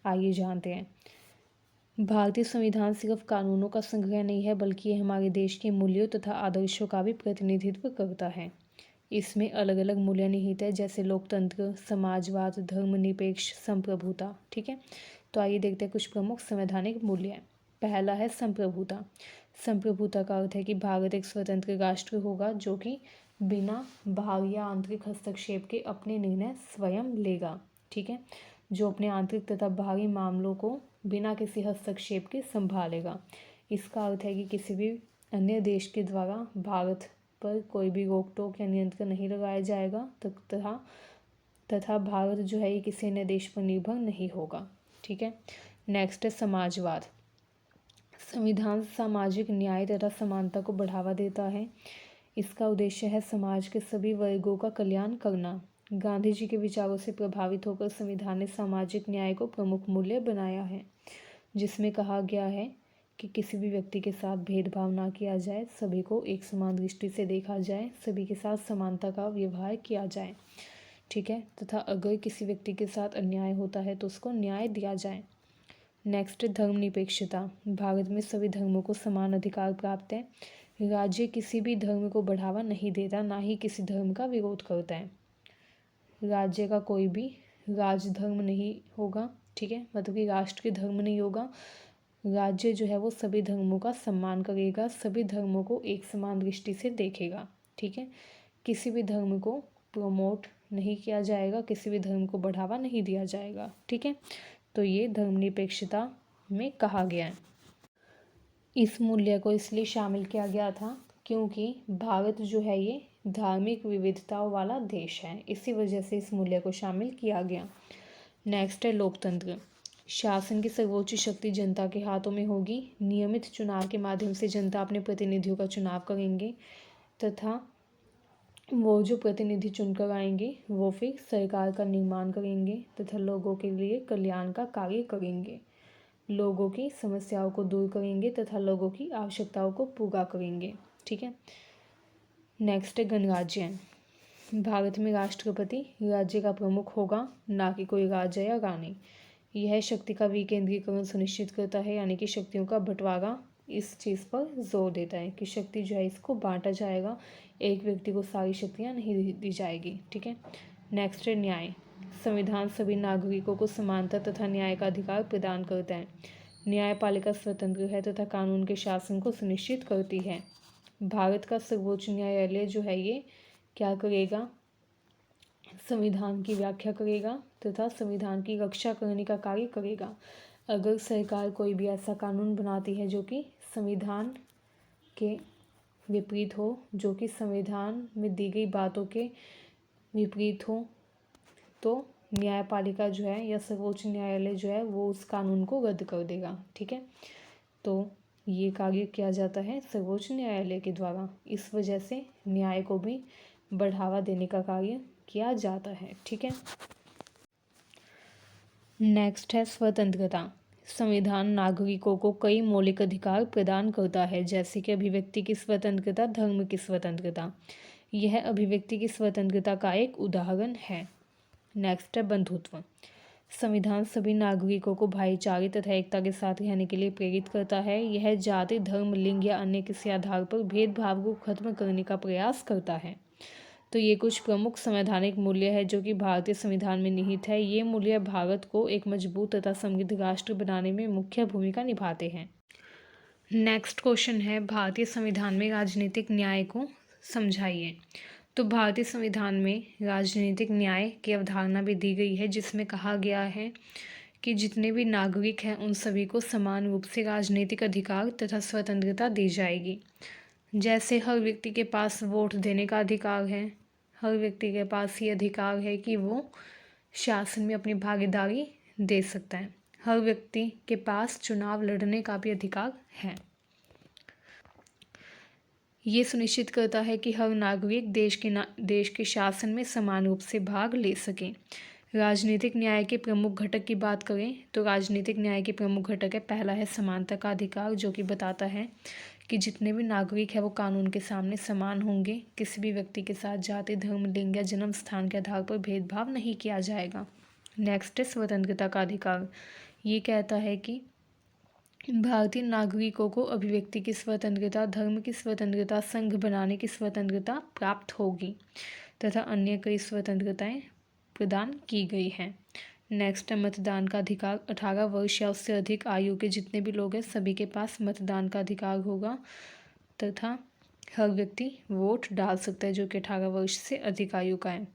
आइए जानते हैं। भारतीय संविधान सिर्फ कानूनों का संग्रह नहीं है, बल्कि ये हमारे देश के मूल्यों तथा आदर्शों का भी प्रतिनिधित्व करता है। इसमें अलग अलग मूल्य निहित है, जैसे लोकतंत्र, समाजवाद, धर्मनिरपेक्ष, संप्रभुता। ठीक है। तो आइए देखते हैं कुछ प्रमुख संवैधानिक मूल्य। पहला है संप्रभुता। संप्रभुता का अर्थ है कि भारत एक स्वतंत्र राष्ट्र होगा जो कि बिना बाहरी या आंतरिक हस्तक्षेप के अपने निर्णय स्वयं लेगा। ठीक है, जो अपने आंतरिक तथा बाहरी मामलों को बिना किसी हस्तक्षेप के संभालेगा। इसका अर्थ है कि किसी भी अन्य देश के द्वारा भारत पर कोई भी रोक टोक या नियंत्रण नहीं लगाया जाएगा तथा भारत जो है ये किसी अन्य देश पर निर्भर नहीं होगा। ठीक है। नेक्स्ट है समाजवाद। संविधान सामाजिक न्याय तथा समानता को बढ़ावा देता है। इसका उद्देश्य है समाज के सभी वर्गों का कल्याण करना। गांधी जी के विचारों से प्रभावित होकर संविधान ने सामाजिक न्याय को प्रमुख मूल्य बनाया है, जिसमें कहा गया है कि किसी भी व्यक्ति के साथ भेदभाव ना किया जाए, सभी को एक समान दृष्टि से देखा जाए, सभी के साथ समानता का व्यवहार किया जाए। ठीक है, तथा अगर किसी व्यक्ति के साथ अन्याय होता है तो उसको न्याय दिया जाए। नेक्स्ट, धर्मनिरपेक्षता। भारत में सभी धर्मों को समान अधिकार प्राप्त है। राज्य किसी भी धर्म को बढ़ावा नहीं देता, ना ही किसी धर्म का विरोध करता है। राज्य का कोई भी राजधर्म नहीं होगा। ठीक है, मतलब कि राष्ट्र के धर्म नहीं होगा। राज्य जो है वो सभी धर्मों का सम्मान करेगा, सभी धर्मों को एक समान दृष्टि से देखेगा। ठीक है, किसी भी धर्म को प्रमोट नहीं किया जाएगा, किसी भी धर्म को बढ़ावा नहीं दिया जाएगा। ठीक है, तो ये धर्मनिरपेक्षता में कहा गया है। इस मूल्य को इसलिए शामिल किया गया था क्योंकि भारत जो है ये धार्मिक विविधताओं वाला देश है, इसी वजह से इस मूल्य को शामिल किया गया। नेक्स्ट है लोकतंत्र। शासन की सर्वोच्च शक्ति जनता के हाथों में होगी। नियमित चुनाव के माध्यम से जनता अपने प्रतिनिधियों का चुनाव करेंगे तथा वो जो प्रतिनिधि चुनकर आएंगे वो फिर सरकार का निर्माण करेंगे तथा लोगों के लिए कल्याण का कार्य करेंगे, लोगों की समस्याओं को दूर करेंगे तथा लोगों की आवश्यकताओं को पूरा करेंगे। ठीक है। नेक्स्ट है गणराज्य। भारत में राष्ट्रपति राज्य का प्रमुख होगा, ना कि कोई राजा या रानी। यह शक्ति का विकेंद्रीकरण सुनिश्चित करता है, यानी कि शक्तियों का बंटवारा इस चीज़ पर जोर देता है कि शक्ति जो है इसको बांटा जाएगा, एक व्यक्ति को सारी शक्तियाँ नहीं दी जाएगी। ठीक है। नेक्स्ट है न्याय। संविधान सभी नागरिकों को समानता तथा न्याय का अधिकार प्रदान करता है। न्यायपालिका स्वतंत्र है तथा कानून के शासन को सुनिश्चित करती है। भारत का सर्वोच्च न्यायालय जो है ये क्या करेगा, संविधान की व्याख्या करेगा तथा संविधान की रक्षा करने का कार्य करेगा। अगर सरकार कोई भी ऐसा कानून बनाती है जो कि संविधान के विपरीत हो, जो कि संविधान में दी गई बातों के विपरीत हो, तो न्यायपालिका जो है या सर्वोच्च न्यायालय जो है वो उस कानून को रद्द कर देगा। ठीक है, तो ये कार्य किया जाता है सर्वोच्च न्यायालय के द्वारा। इस वजह से न्याय को भी बढ़ावा देने का कार्य किया जाता है। ठीक है। नेक्स्ट है स्वतंत्रता। संविधान नागरिकों को कई मौलिक अधिकार प्रदान करता है, जैसे कि अभिव्यक्ति की स्वतंत्रता, धर्म की स्वतंत्रता। यह अभिव्यक्ति की स्वतंत्रता का एक उदाहरण है। नेक्स्ट है बंधुत्व। संविधान सभी नागरिकों को भाईचारे तथा एकता के साथ रहने के लिए प्रेरित करता है। यह जाति, धर्म, लिंग या अन्य किसी आधार पर भेदभाव को खत्म करने का प्रयास करता है। तो ये कुछ प्रमुख संवैधानिक मूल्य है जो कि भारतीय संविधान में निहित है। ये मूल्य भारत को एक मजबूत तथा समृद्ध राष्ट्र बनाने में मुख्य भूमिका निभाते हैं। नेक्स्ट क्वेश्चन है, भारतीय संविधान में राजनीतिक न्याय को समझाइए। तो भारतीय संविधान में राजनीतिक न्याय की अवधारणा भी दी गई है, जिसमें कहा गया है कि जितने भी नागरिक हैं उन सभी को समान रूप से राजनीतिक अधिकार तथा स्वतंत्रता दी जाएगी। जैसे हर व्यक्ति के पास वोट देने का अधिकार है, हर व्यक्ति के पास ये अधिकार है कि वो शासन में अपनी भागीदारी दे सकता है। हर व्यक्ति के पास चुनाव लड़ने का भी अधिकार है। ये सुनिश्चित करता है कि हर नागरिक देश के शासन में समान रूप से भाग ले सके। राजनीतिक न्याय के प्रमुख घटक की बात करें तो राजनीतिक न्याय के प्रमुख घटक है, पहला है समानता का अधिकार, जो कि बताता है कि जितने भी नागरिक हैं वो कानून के सामने समान होंगे। किसी भी व्यक्ति के साथ जाति, धर्म, लिंग या जन्म स्थान के आधार पर भेदभाव नहीं किया जाएगा। नेक्स्ट है स्वतंत्रता का अधिकार। ये कहता है कि भारतीय नागरिकों को अभिव्यक्ति की स्वतंत्रता, धर्म की स्वतंत्रता, संघ बनाने की स्वतंत्रता प्राप्त होगी तथा अन्य कई स्वतंत्रताएं प्रदान की गई हैं। नेक्स्ट है मतदान का अधिकार। 18 वर्ष या उससे अधिक आयु के जितने भी लोग हैं सभी के पास मतदान का अधिकार होगा तथा हर व्यक्ति वोट डाल सकता है जो कि 18 वर्ष से अधिक आयु का है।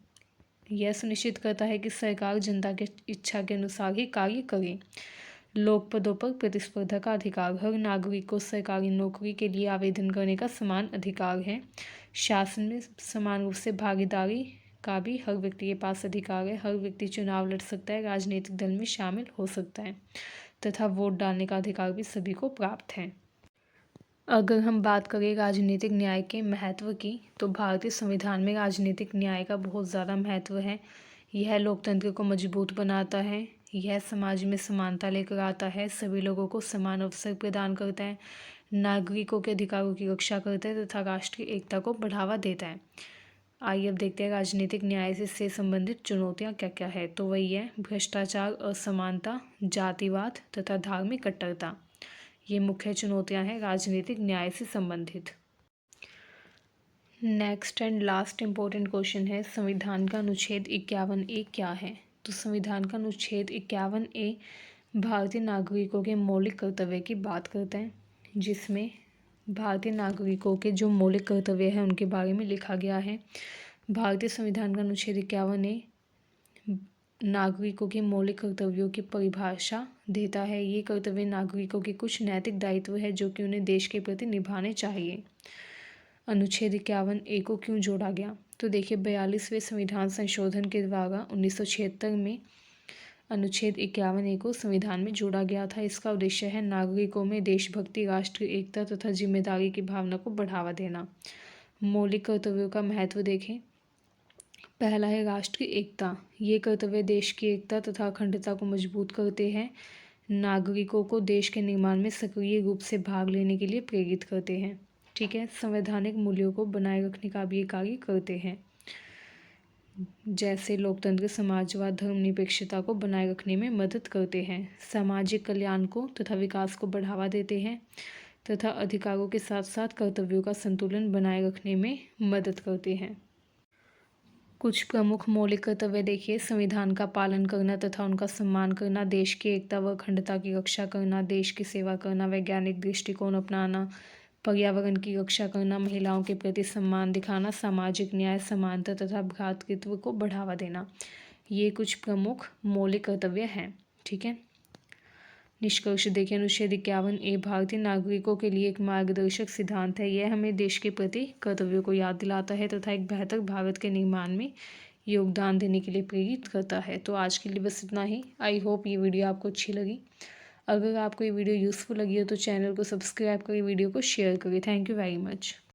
यह सुनिश्चित करता है कि सरकार जनता के इच्छा के अनुसार ही कार्य करे। लोक पदों पर प्रतिस्पर्धा का अधिकार। हर नागरिक को सरकारी नौकरी के लिए आवेदन करने का समान अधिकार है। शासन में समान रूप से भागीदारी का भी हर व्यक्ति के पास अधिकार है। हर व्यक्ति चुनाव लड़ सकता है, राजनीतिक दल में शामिल हो सकता है तथा वोट डालने का अधिकार भी सभी को प्राप्त है। अगर हम बात करें राजनीतिक न्याय के महत्व की, तो भारतीय संविधान में राजनीतिक न्याय का बहुत ज़्यादा महत्व है। यह लोकतंत्र को मजबूत बनाता है, यह समाज में समानता लेकर आता है, सभी लोगों को समान अवसर प्रदान करता है, नागरिकों के अधिकारों की रक्षा करता है तथा राष्ट्रीय एकता को बढ़ावा देता है। आइए अब देखते हैं राजनीतिक न्याय से संबंधित चुनौतियाँ क्या क्या है। तो वही है भ्रष्टाचार, असमानता, जातिवाद तथा धार्मिक कट्टरता। ये मुख्य चुनौतियाँ हैं राजनीतिक न्याय से संबंधित। Next and last important question है, संविधान का अनुच्छेद 51A क्या है। तो संविधान का अनुच्छेद 51A भारतीय नागरिकों के मौलिक कर्तव्य की बात करता है, जिसमें भारतीय नागरिकों के जो मौलिक कर्तव्य हैं उनके बारे में लिखा गया है। भारतीय संविधान का अनुच्छेद 51A नागरिकों के मौलिक कर्तव्यों की परिभाषा देता है। ये कर्तव्य नागरिकों के कुछ नैतिक दायित्व है जो कि उन्हें देश के प्रति निभाने चाहिए। अनुच्छेद 51A को क्यों जोड़ा गया, तो देखिए 42वें संविधान संशोधन के द्वारा 1976 में अनुच्छेद 51A को संविधान में जोड़ा गया था। इसका उद्देश्य है नागरिकों में देशभक्ति, राष्ट्रीय एकता तथा जिम्मेदारी की भावना को बढ़ावा देना। मौलिक कर्तव्यों का महत्व देखें। पहला है राष्ट्रीय एकता। ये कर्तव्य देश की एकता तथा अखंडता को मजबूत करते हैं, नागरिकों को देश के निर्माण में सक्रिय रूप से भाग लेने के लिए प्रेरित करते हैं। ठीक है, संवैधानिक मूल्यों को बनाए रखने का भी ये कार्य करते हैं, जैसे लोकतंत्र, समाजवाद, धर्मनिरपेक्षता को बनाए रखने में मदद करते हैं, सामाजिक कल्याण को तथा विकास को बढ़ावा देते हैं तथा अधिकारों के साथ साथ कर्तव्यों का संतुलन बनाए रखने में मदद करते हैं। कुछ प्रमुख मौलिक कर्तव्य देखिए, संविधान का पालन करना तथा उनका सम्मान करना, देश की एकता व अखंडता की रक्षा करना, देश की सेवा करना, वैज्ञानिक दृष्टिकोण अपनाना, पर्यावरण की रक्षा करना, महिलाओं के प्रति सम्मान दिखाना, सामाजिक न्याय, समानता तथा भ्रातृत्व को बढ़ावा देना। ये कुछ प्रमुख मौलिक कर्तव्य हैं। ठीक है, निष्कर्ष देखिए, अनुच्छेद 51A भारतीय नागरिकों के लिए एक मार्गदर्शक सिद्धांत है। यह हमें देश के प्रति कर्तव्यों को याद दिलाता है तथा एक बेहतर भारत के निर्माण में योगदान देने के लिए प्रेरित करता है। तो आज के लिए बस इतना ही। आई होप ये वीडियो आपको अच्छी लगी। अगर आपको ये वीडियो यूज़फुल लगी हो तो चैनल को सब्सक्राइब करें, वीडियो को शेयर करें। Thank you very much.